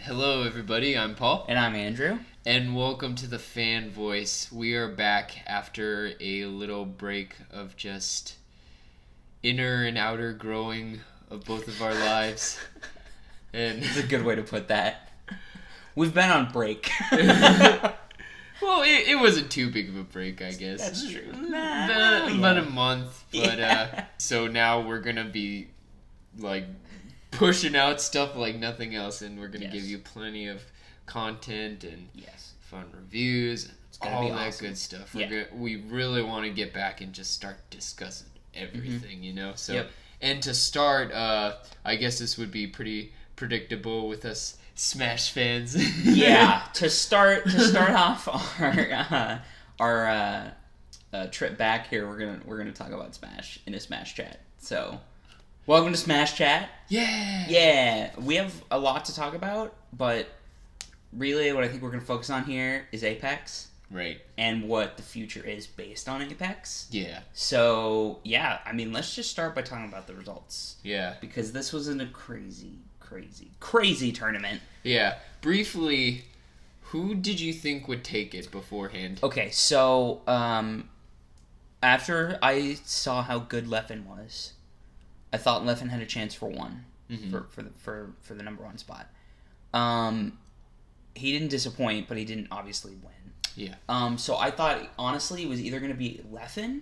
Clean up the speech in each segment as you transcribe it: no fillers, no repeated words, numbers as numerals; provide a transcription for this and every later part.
Hello, everybody. I'm Paul. And I'm Andrew. And welcome to the Fan Voice. We are back after a little break of just inner and outer growing of both of our lives. And It's a good way to put that. We've been on break. well, it wasn't too big of a break, I guess. That's true. About a month. But so now we're going to be like pushing out stuff like nothing else, and we're going to give you plenty of content and fun reviews and all that awesome. Good stuff. We really want to get back and just start discussing everything, you know? So, and to start, I guess this would be pretty predictable with us Smash fans. To start off our trip back here, we're gonna talk about Smash in a Smash chat. So, welcome to Smash Chat. Yeah. We have a lot to talk about, but really, what I think we're gonna focus on here is Apex. Right. And what the future is based on Apex. Yeah. So, I mean, let's just start by talking about the results. Yeah. Because this was in a crazy tournament. Yeah. Briefly, who did you think would take it beforehand? Okay, so, after I saw how good Leffen was, I thought Leffen had a chance for one. For the number one spot. He didn't disappoint, but he didn't obviously win. Yeah. So I thought, honestly, it was either going to be Leffen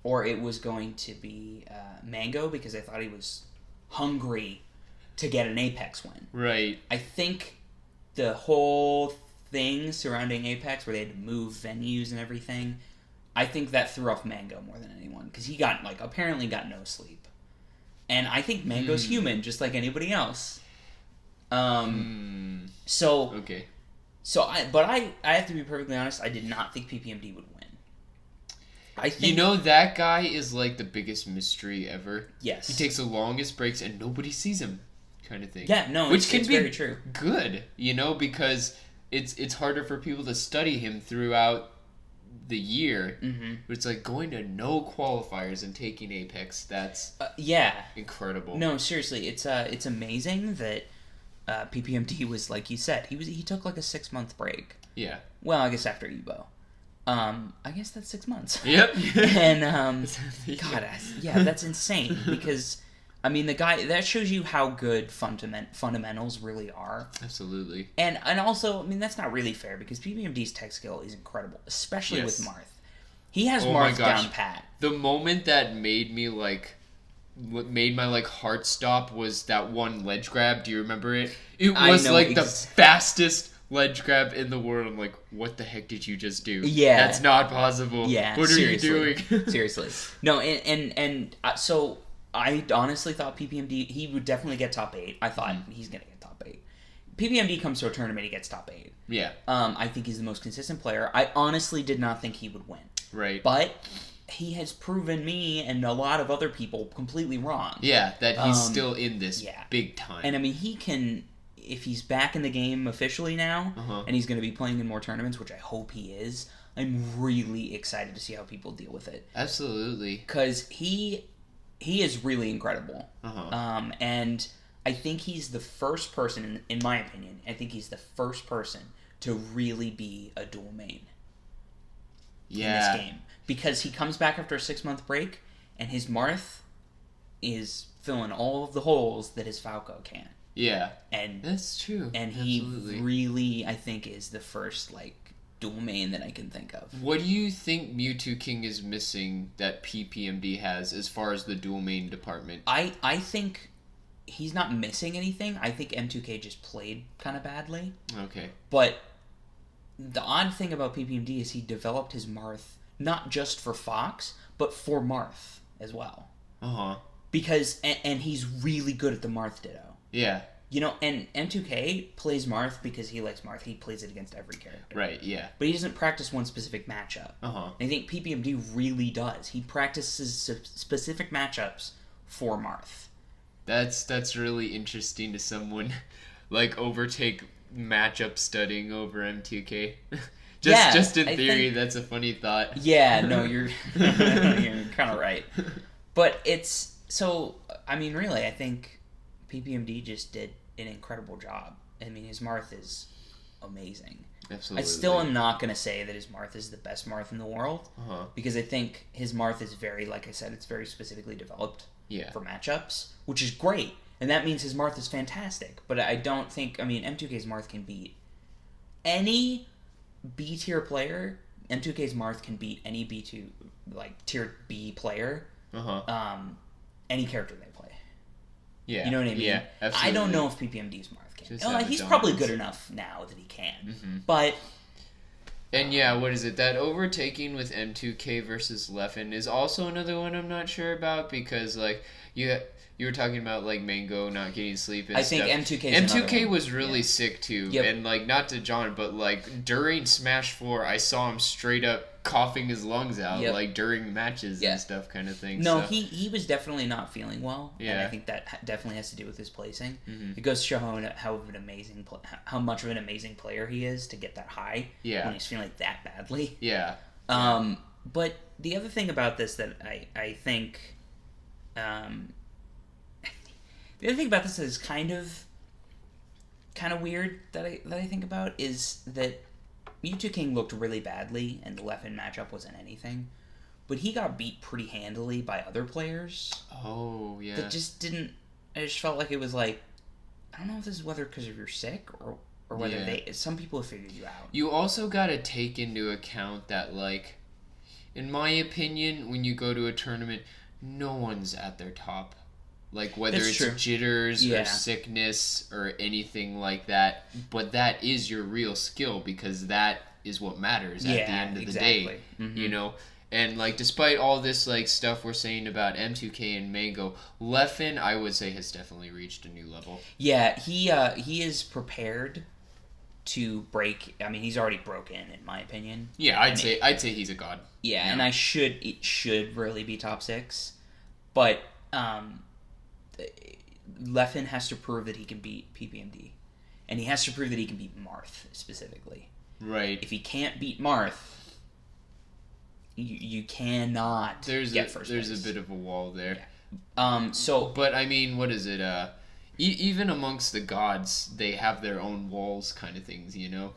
or it was going to be Mango, because I thought he was hungry to get an Apex win. Right. I think the whole thing surrounding Apex, where they had to move venues and everything, I think that threw off Mango more than anyone, because he apparently got no sleep. And I think Mango's human, just like anybody else. So... Okay. So, I have to be perfectly honest, I did not think PPMD would win. I think... You know, that guy is like the biggest mystery ever. Yes. He takes the longest breaks and nobody sees him, kind of thing. Yeah, no, Which it's can be very true. Good, you know, because it's harder for people to study him throughout the year. Mm-hmm. But it's like going to no qualifiers and taking Apex. That's incredible. No, seriously, it's amazing that PPMD was, like you said, he took like a 6-month break. Yeah. Well, I guess after Evo. I guess that's 6 months. Yep. And God, that's insane, because I mean, the guy, that shows you how good fundamentals really are. Absolutely. And also, I mean, that's not really fair, because PPMD's tech skill is incredible, especially with Marth. He has Marth down pat. The moment that made me what made my heart stop was that one ledge grab. Do you remember it? It was the fastest ledge grab in the world. I'm like, what the heck did you just do? Yeah. That's not possible. Yeah. What are you doing? Seriously. No, so I honestly thought PPMD, he would definitely get top 8. I thought he's going to get top 8. PPMD comes to a tournament, he gets top 8. Yeah. I think he's the most consistent player. I honestly did not think he would win. Right. But he has proven me and a lot of other people completely wrong. Yeah, that he's still in this big time. And I mean, he can, if he's back in the game officially now, and he's going to be playing in more tournaments, which I hope he is, I'm really excited to see how people deal with it. Absolutely. Because he is really incredible. And I think he's the first person, in my opinion, I think he's the first person to really be a dual main in this game. Because he comes back after a 6-month break, and his Marth is filling all of the holes that his Falco can. Yeah. And that's true. And he really, I think, is the first, dual main that I can think of. What do you think Mewtwo King is missing that PPMD has as far as the dual main department? I think he's not missing anything. I think M2K just played kind of badly. Okay. But the odd thing about PPMD is he developed his Marth not just for Fox, but for Marth as well. Because, and he's really good at the Marth Ditto. Yeah. You know, and M2K plays Marth because he likes Marth. He plays it against every character. Right, yeah. But he doesn't practice one specific matchup. And I think PPMD really does. He practices specific matchups for Marth. That's really interesting to someone, overtake matchup studying over M2K. Just in theory, that's a funny thought. Yeah, no, you're you're kind of right. But it's so. I mean, really, I think PPMD just did an incredible job, I mean, his Marth is amazing. Absolutely. I still am not going to say that his Marth is the best Marth in the world. Because I think his Marth is very, like I said, it's very specifically developed for matchups, which is great. And that means his Marth is fantastic. But I don't think, I mean, M2K's Marth can beat any B tier player. M2K's Marth can beat any B2, like, tier B player. Any character they play. Yeah. You know what I mean? Yeah, absolutely. I don't know if PPMD's Marth can. He's probably good enough now that he can. But... And yeah, what is it? That overtaking with M2K versus Leffen is also another one I'm not sure about, because, like, you were talking about, like, Mango not getting sleep and stuff. I think M2K was really sick, too. Yep. And, like, not to John, but, like, during Smash 4, I saw him straight up coughing his lungs out, like, during matches and stuff kind of thing. No, so. he was definitely not feeling well. Yeah. And I think that definitely has to do with his placing. It goes to show how much of an amazing player he is to get that high when he's feeling that badly. Yeah. But the other thing about this that I think... the other thing about this that is kind of weird that I think about is that Mewtwo King looked really badly, and the Leffen matchup wasn't anything. But he got beat pretty handily by other players. Oh, yeah. That just didn't... I just felt like it was like... I don't know if this is whether because of you're sick, or whether some people have figured you out. You also gotta take into account that, like... In my opinion, when you go to a tournament, no one's at their top. Like, whether it's jitters or sickness or anything like that. But that is your real skill, because that is what matters at the end of the day. You know? And, like, despite all this, like, stuff we're saying about M2K and Mango, Leffen, I would say, has definitely reached a new level. Yeah, he is prepared to break... I mean, he's already broken, in my opinion. Yeah, I'd say he's a god. Yeah, and it should really be top 6. But, Leffen has to prove that he can beat PPMD. And he has to prove that he can beat Marth, specifically. Right. If he can't beat Marth, you cannot get first place. There's a bit of a wall there. Yeah. But, I mean, what is it? Even amongst the gods, they have their own walls kind of things, you know?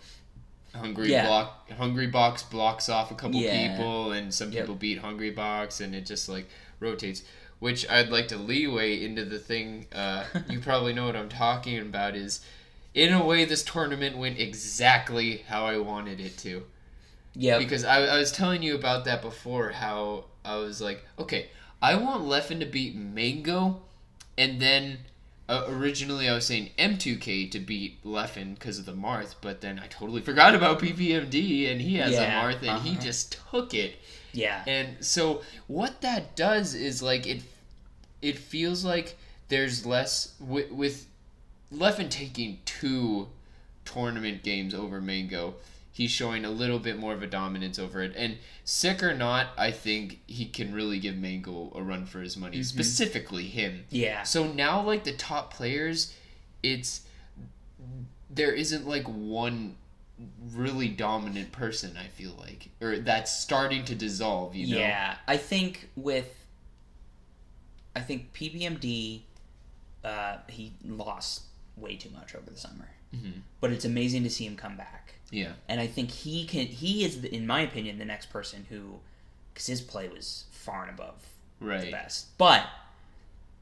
Hungry Box blocks off a couple people, and some people beat Hungry Box, and it just, like, rotates. Which I'd like to leeway into the thing, you probably know what I'm talking about, is, in a way, this tournament went exactly how I wanted it to. Yeah. Because I was telling you about that before, how I was like, okay, I want Leffen to beat Mango, and then originally I was saying M2K to beat Leffen because of the Marth, but then I totally forgot about PPMD, and he has a Marth, and he just took it. Yeah. And so what that does is, like, it feels like there's less... With Leffen taking 2 tournament games over Mango, he's showing a little bit more of a dominance over it. And sick or not, I think he can really give Mango a run for his money. Specifically him. Yeah. So now, like, the top players, there isn't, like, one really dominant person, I feel like. Or that's starting to dissolve, you know? Yeah. I think PPMD, he lost way too much over the summer. But it's amazing to see him come back. Yeah. And I think he is, in my opinion, the next person who, because his play was far and above the best. But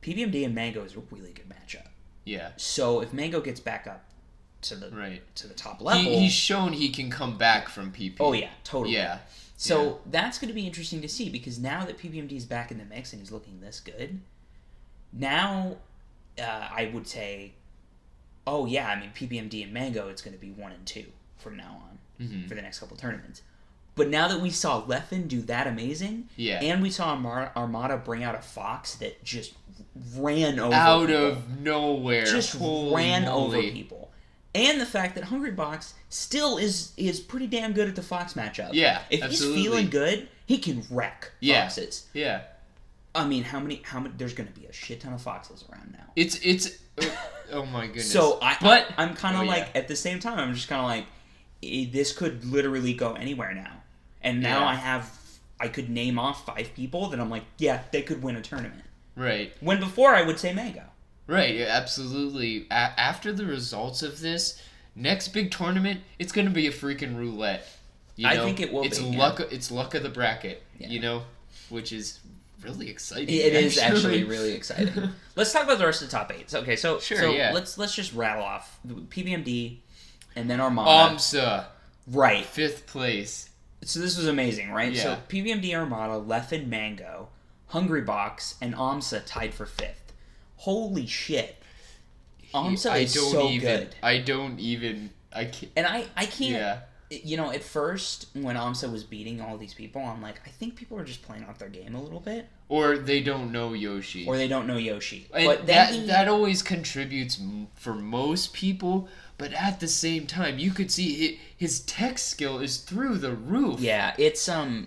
PPMD and Mango is a really good matchup. Yeah. So if Mango gets back up to the top level, he's shown he can come back from PP. Oh yeah, totally. Yeah. So that's going to be interesting to see, because now that PPMD is back in the mix and he's looking this good, now I would say, oh yeah, I mean PPMD and Mango, it's going to be 1 and 2 from now on for the next couple tournaments. But now that we saw Leffen do that amazing, and we saw Armada bring out a Fox that just ran over out people, of nowhere, just ran over people, and the fact that Hungry Box still is pretty damn good at the Fox matchup. Yeah, if absolutely. he's feeling good, he can wreck Foxes. Yeah. I mean, how many? There's going to be a shit ton of Foxes around now. It's. Oh my goodness. So I'm kind of like, at the same time, I'm just kind of like, this could literally go anywhere now. And now I could name off 5 people that I'm like, yeah, they could win a tournament. Right. When before I would say Mango. Right, yeah, absolutely. After the results of this, next big tournament, it's going to be a freaking roulette. I think it will it's be. Luck, yeah. It's luck of the bracket, which is really exciting. It is actually really exciting. Let's talk about the rest of the top 8. Okay, so let's just rattle off PBMD and then Armada. AMSA. Right. 5th place. So this was amazing, right? Yeah. So PBMD, Armada, Leffen, Mango, Hungrybox, and AMSA tied for 5th. Holy shit. AMSA is so good. I can't. And I can't. Yeah. At first, when AMSA was beating all these people, I'm like, I think people are just playing off their game a little bit. Or they don't know Yoshi. And but that always contributes for most people, but at the same time, you could see his tech skill is through the roof. Yeah, it's something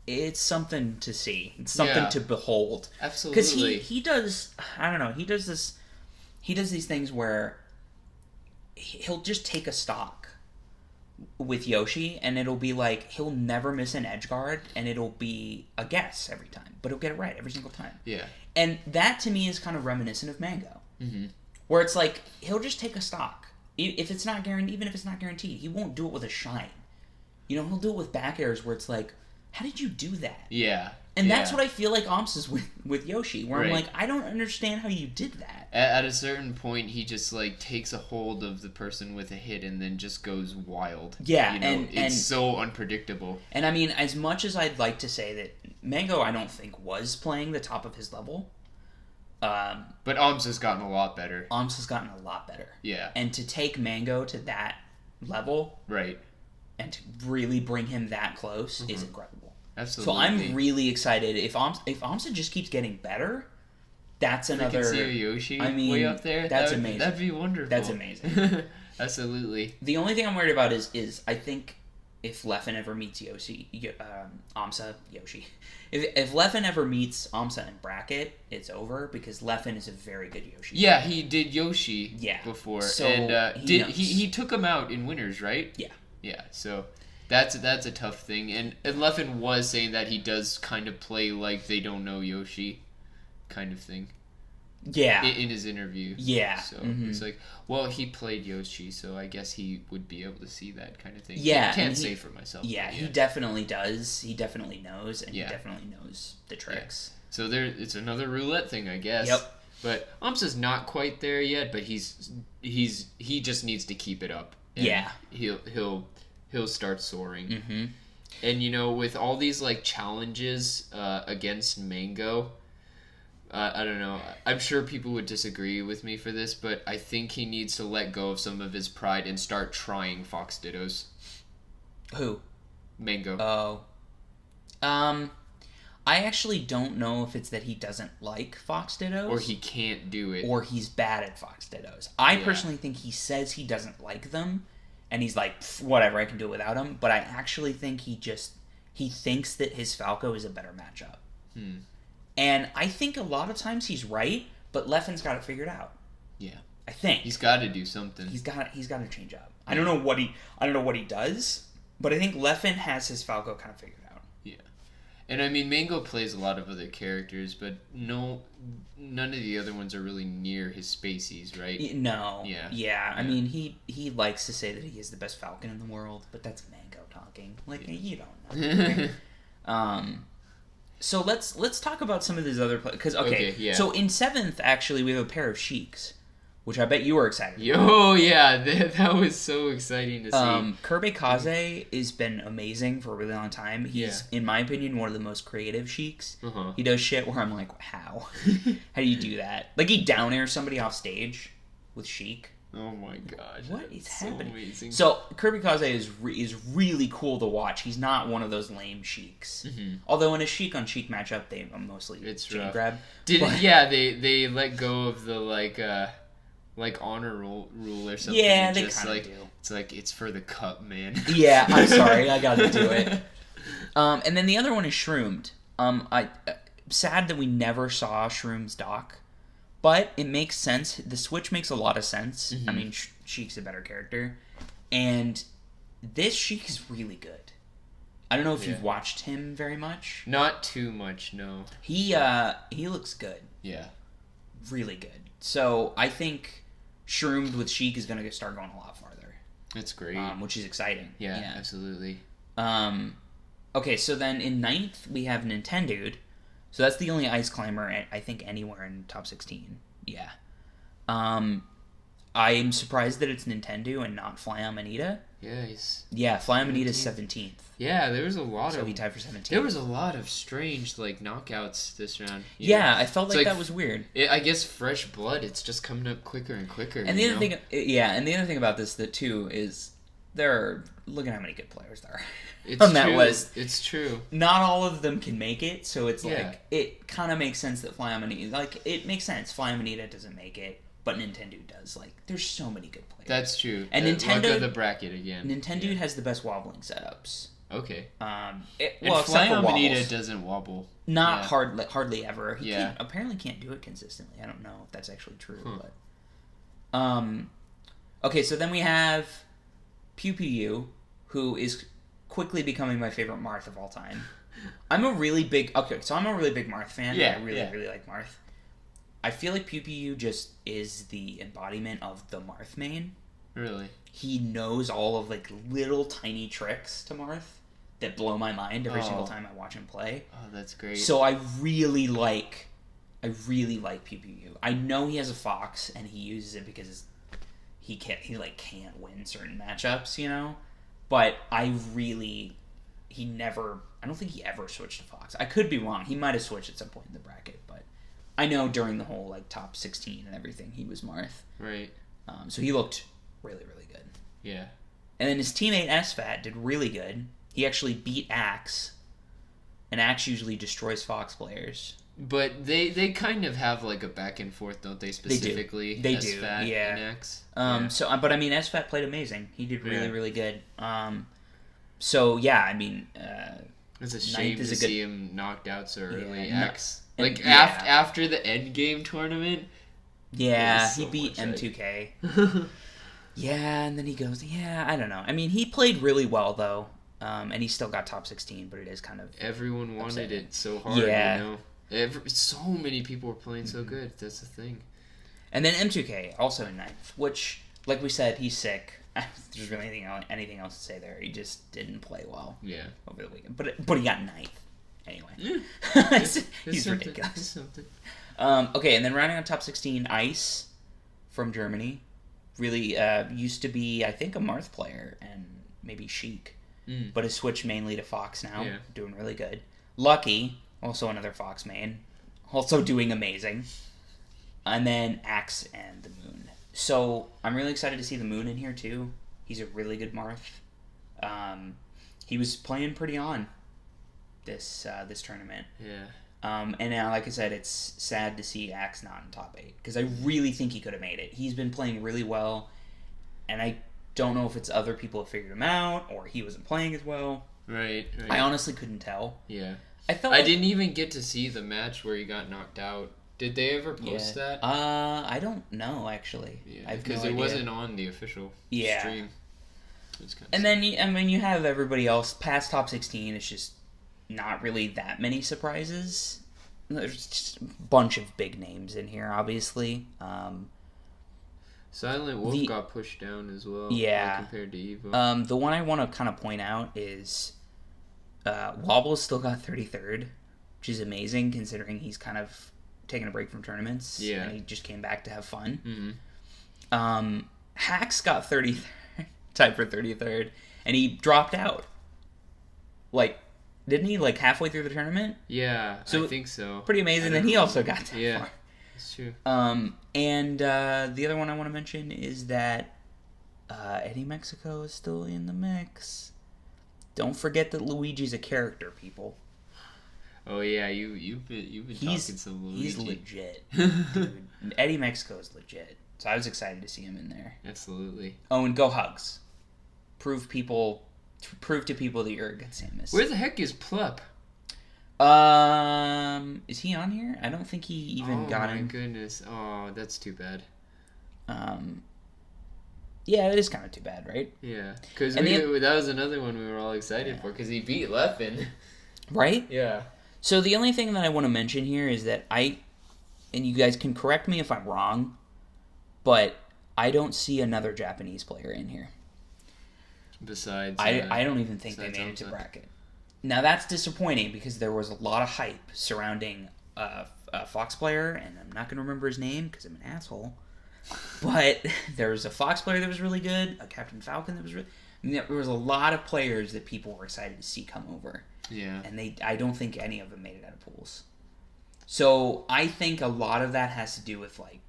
to see. It's something to behold. Absolutely. Because he does, I don't know, he does these things where he'll just take a stock with Yoshi, and it'll be like he'll never miss an edge guard, and it'll be a guess every time, but he'll get it right every single time. Yeah. And that to me is kind of reminiscent of Mango, mm-hmm. where it's like he'll just take a stock, if it's not guaranteed, even if it's not guaranteed, he won't do it with a shine. He'll do it with back airs where it's like, how did you do that? Yeah. And that's what I feel like AMSA's with Yoshi, where I'm like, I don't understand how you did that. At a certain point, he just takes a hold of the person with a hit and then just goes wild. Yeah, it's so unpredictable. And I mean, as much as I'd like to say that Mango, I don't think was playing the top of his level. But AMSA's gotten a lot better. AMSA's gotten a lot better. Yeah. And to take Mango to that level, right, and to really bring him that close mm-hmm. is incredible. Absolutely. So I'm really excited. If AMSA just keeps getting better, that's another. We can see a Yoshi way up there. That's amazing. That'd be wonderful. That's amazing. Absolutely. The only thing I'm worried about is I think if Leffen ever meets AMSA, Yoshi. If Leffen ever meets AMSA in bracket, it's over because Leffen is a very good Yoshi. Yeah, he did Yoshi before. So and he took him out in winners, right? Yeah. Yeah, so that's a tough thing. And Leffen was saying that he does kind of play like they don't know Yoshi kind of thing. Yeah. In his interview. Yeah. So it's like, well, he played Yoshi, so I guess he would be able to see that kind of thing. Yeah. I can't say for myself. Yeah, he definitely does. He definitely knows, and he definitely knows the tricks. Yeah. So it's another roulette thing, I guess. Yep. But AMSA's not quite there yet, but he just needs to keep it up. Yeah. He'll start soaring. Mm-hmm. And with all these challenges against Mango, I don't know. I'm sure people would disagree with me for this, but I think he needs to let go of some of his pride and start trying Fox Dittos. Who? Mango. Oh. I actually don't know if it's that he doesn't like Fox Dittos. Or he can't do it. Or he's bad at Fox Dittos. I personally think he says he doesn't like them, and he's like, whatever, I can do it without him. But I actually think he thinks that his Falco is a better matchup. And I think a lot of times he's right, but Leffen's got it figured out. Yeah. I think. He's got to do something. He's got to change up. I don't know what he does, but I think Leffen has his Falco kind of figured out. Yeah. And I mean, Mango plays a lot of other characters, but none of the other ones are really near his spacies, right? No. Yeah. Yeah. I mean, he likes to say that he is the best Falcon in the world, but that's Mango talking. You don't know. So let's talk about some of these other players. Because so in 7th actually we have a pair of Sheiks, which I bet you were excited about. Oh yeah, that was so exciting to see. Kirby Kaze has been amazing for a really long time. He's in my opinion one of the most creative Sheiks. Uh-huh. He does shit where I'm like, how do you do that? Like he down airs somebody off stage with Sheik. Oh my gosh. What is happening? Amazing. So Kirby Kaze is really cool to watch. He's not one of those lame Sheiks. Mm-hmm. Although in a Sheik on Sheik matchup, they mostly chain grab. They let go of the honor rule or something. Yeah, they kind of do. It's like it's for the cup, man. Yeah, I'm sorry, I gotta do it. And then the other one is Shroomed. Sad that we never saw Shroom's doc. But it makes sense. The switch makes a lot of sense. Mm-hmm. I mean, Sheik's a better character. And this Sheik is really good. I don't know if you've watched him very much. Not too much, no. He looks good. Yeah. really good. So I think Shroomed with Sheik is going to start going a lot farther. That's great. Which is exciting. Yeah, absolutely. Okay, so then in 9th, we have Nintendude. So that's the only Ice Climber, I think, anywhere in top 16. Yeah. I'm surprised that it's Nintendo and not Fly Amanita. Yeah, Fly Amanita's 17th. Yeah, there was a lot So he tied for 17th. There was a lot of strange, knockouts this round. Yeah, I felt like that was weird. I guess fresh blood, it's just coming up quicker and quicker. And the other thing, and the other thing about this, too, is look at how many good players there are on that list. It's true. Not all of them can make it, so it's it kind of makes sense that Fly Amanita, it makes sense. Fly Amanita doesn't make it, but Nintendo does. There's so many good players. That's true. And Nintendo, look at the bracket again. Nintendo has the best wobbling setups. Okay. Fly Amanita doesn't wobble. Not hardly ever. He apparently can't do it consistently. I don't know if that's actually true, but okay, so then we have Pew Pew, who is quickly becoming my favorite Marth of all time. I'm a really big Marth fan. Yeah, I really like Marth. I feel like Pew Pew just is the embodiment of the Marth main. Really? He knows all of little tiny tricks to Marth that blow my mind every single time I watch him play. Oh, that's great. So I really like Pew Pew. I know he has a Fox and he uses it because he can't win certain matchups, But I don't think he ever switched to Fox. I could be wrong. He might have switched at some point in the bracket, but I know during the whole top 16 and everything, he was Marth. Right. So he looked really, really good. Yeah. And then his teammate SFAT did really good. He actually beat Axe, and Axe usually destroys Fox players. But they kind of have a back and forth, don't they? Specifically, they do. SFAT yeah. and Axe. But I mean, SFAT played amazing. He did really, really good. So yeah, I mean, it's a shame to see him knocked out so early. Axe. After the end game tournament. Yeah, he beat M2K. Yeah, and then he goes, I don't know. I mean, he played really well, though, and he still got top 16, but it is kind of everyone wanted it so hard, so many people were playing so good. That's the thing. And then M2K, also in 9th, which, like we said, he's sick. There's really anything else to say there. He just didn't play well over the weekend. But he got 9th. Anyway. He's ridiculous. Okay, and then rounding on top 16, Ice from Germany. Really used to be, I think, a Marth player and maybe Sheik. But has switched mainly to Fox now. Yeah. Doing really good. Lucky, also another Fox main. Also doing amazing. And then Axe and the Moon. So I'm really excited to see the Moon in here too. He's a really good Marth. He was playing pretty on this tournament. Yeah. And now, like I said, it's sad to see Axe not in top 8 because I really think he could have made it. He's been playing really well, and I don't know if it's other people have figured him out or he wasn't playing as well. Right. I honestly couldn't tell. Yeah. I didn't even get to see the match where he got knocked out. Did they ever post that? I don't know, actually. Yeah, because it wasn't on the official stream. And then, you have everybody else past top 16. It's just not really that many surprises. There's just a bunch of big names in here, obviously. Silent Wolf got pushed down as well. Yeah. Compared to Evo. The one I want to kind of point out is Wobble still got 33rd, which is amazing considering he's kind of taking a break from tournaments. Yeah. And he just came back to have fun. Mm-hmm. Hacks got 33rd, tied for 33rd, and he dropped out. Didn't he, halfway through the tournament? Yeah, so I think so. Pretty amazing that he also got that far. Yeah, that's true. And the other one I want to mention is that Eddie Mexico is still in the mix. Don't forget that Luigi's a character, people. Oh yeah, you've been talking some Luigi. He's legit, dude. Eddie Mexico is legit. So I was excited to see him in there. Absolutely. Oh, and go Hugs. Prove to people that you're a good Samus. Where the heck is Plup? Is he on here? I don't think he even got him. Oh my goodness. Oh, that's too bad. Yeah, it is kind of too bad, right? Yeah, because that was another one we were all excited for because he beat Leffen. Right? Yeah. So the only thing that I want to mention here is that I and you guys can correct me if I'm wrong, but I don't see another Japanese player in here. Besides, I don't even think they made it to bracket. Now that's disappointing because there was a lot of hype surrounding a Fox player, and I'm not going to remember his name because I'm an asshole. But there was a Fox player that was really good, a Captain Falcon that was really. There was a lot of players that people were excited to see come over. Yeah. And I don't think any of them made it out of pools. So I think a lot of that has to do with like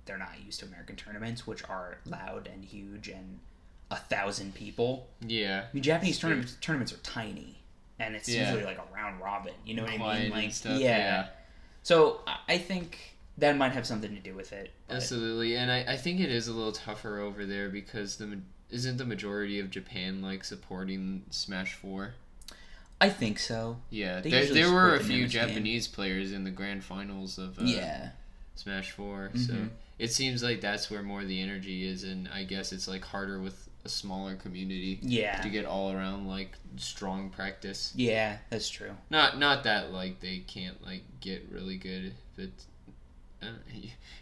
they're not used to American tournaments, which are loud and huge and 1,000 people. Yeah. I mean, Japanese tournaments are tiny, and it's usually like a round robin. You know what I mean? Like, stuff, yeah. So I think that might have something to do with it. But... Absolutely, and I think it is a little tougher over there because isn't the majority of Japan like supporting Smash 4? I think so. Yeah, there were a few Japanese players in the grand finals of Smash 4, so it seems like that's where more of the energy is, and I guess it's like harder with a smaller community to get all around like strong practice. Yeah, that's true. Not that like they can't like get really good, but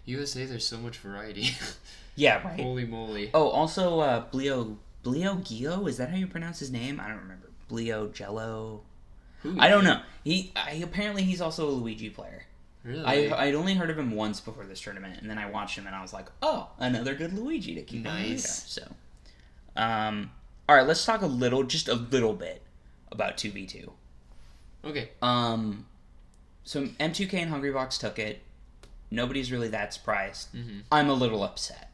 USA there's so much variety. Yeah, right. Holy moly. Oh, also Bleo Gio, is that how you pronounce his name? I don't remember. Bleo Jello. I don't know. Apparently he's also a Luigi player. Really? I'd only heard of him once before this tournament, and then I watched him and I was like, oh, another good Luigi to keep on the radar. So, all right, let's talk just a little bit about 2v2. Okay. So M2K and Hungrybox took it. Nobody's really that surprised. Mm-hmm. I'm a little upset.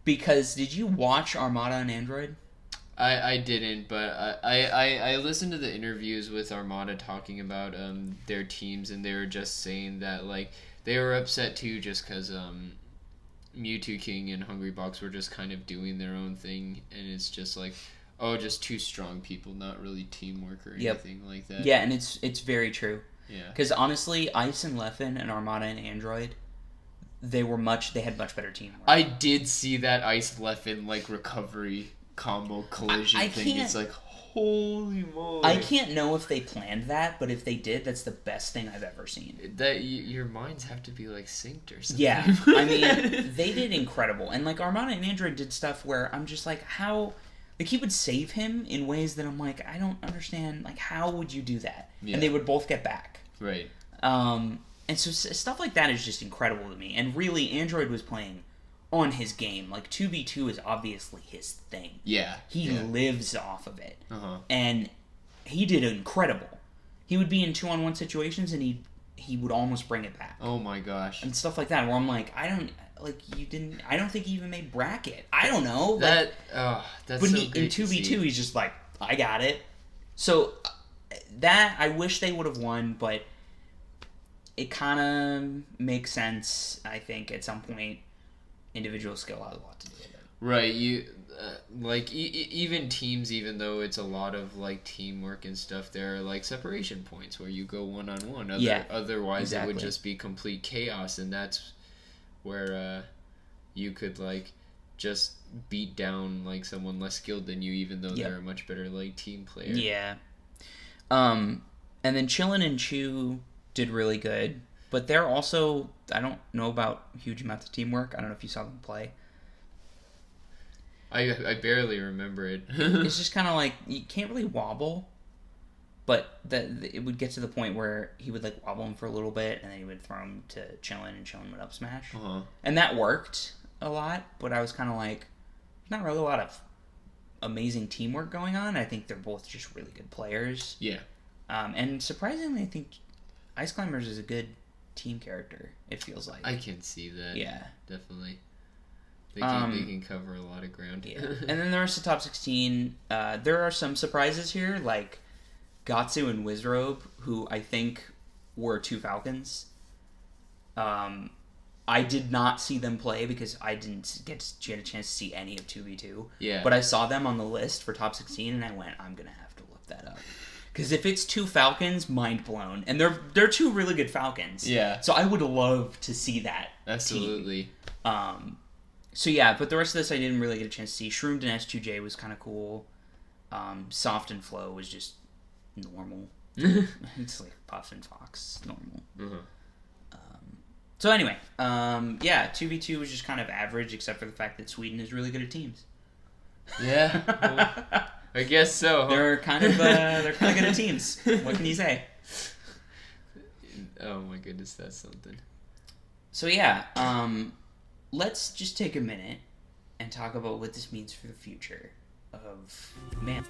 Because did you watch Armada on Android? I didn't, but I listened to the interviews with Armada talking about their teams, and they were just saying that like they were upset too just because Mewtwo King and Hungrybox were just kind of doing their own thing, and it's just like, oh, just two strong people, not really teamwork or anything like that. Yeah, and it's very true. Yeah. Because honestly, Ice and Leffen and Armada and Android, they had much better teamwork. I did see that Ice Leffen like recovery combo collision thing. It's like, holy moly. I can't know if they planned that, but if they did, that's the best thing I've ever seen. That your minds have to be like synced or something. Yeah, I mean, they did incredible, and like Armada and Android did stuff where I'm just like, how, like he would save him in ways that I'm like, I don't understand. Like, how would you do that? Yeah. And they would both get back. Right. And so stuff like that is just incredible to me. And really, Android was playing on his game. Like 2v2 is obviously his thing. Yeah. He lives off of it. Uh-huh. And he did incredible. He would be in 2-on-1 situations and he would almost bring it back. Oh my gosh. And stuff like that where I'm like, I don't think he even made bracket. I don't know. That's but so in 2v2 he's just like, I got it. So that I wish they would have won, but it kind of makes sense, I think, at some point. Individual skill has a lot to do with it. Right, you like even teams, even though it's a lot of like teamwork and stuff, there are like separation points where you go one-on-one. Otherwise, it would just be complete chaos, and that's where you could like just beat down like someone less skilled than you, even though they're a much better like team player. Yeah. And then Chillin and Chu did really good. But they're also, I don't know about huge amounts of teamwork. I don't know if you saw them play. I barely remember it. It's just kind of like, you can't really wobble. But it would get to the point where he would like wobble him for a little bit, and then he would throw him to Chillin, and Chillin would up smash. Uh-huh. And that worked a lot, but I was kind of like, there's not really a lot of amazing teamwork going on. I think they're both just really good players. Yeah. And surprisingly, I think Ice Climbers is a good team character, it feels like. I can see that. Yeah. Definitely. They can cover a lot of ground. Yeah. And then the rest of top 16, there are some surprises here, like Gatsu and Wizrobe, who I think were two Falcons. I did not see them play because I didn't get a chance to see any of 2v2. Yeah. But I saw them on the list for top 16, and I went, I'm going to have to look that up. Because if it's two Falcons, mind blown. And they're two really good Falcons. Yeah. So I would love to see that. Absolutely. Team. So yeah, but the rest of this I didn't really get a chance to see. Shroomed and S2J was kind of cool. Soft and Flow was just normal. It's like Puff and Fox, normal. So anyway, 2v2 was just kind of average, except for the fact that Sweden is really good at teams. Yeah, well, I guess so. Huh? They're kind of good at teams. What can you say? Oh my goodness, that's something. So yeah, let's just take a minute and talk about what this means for the future of man.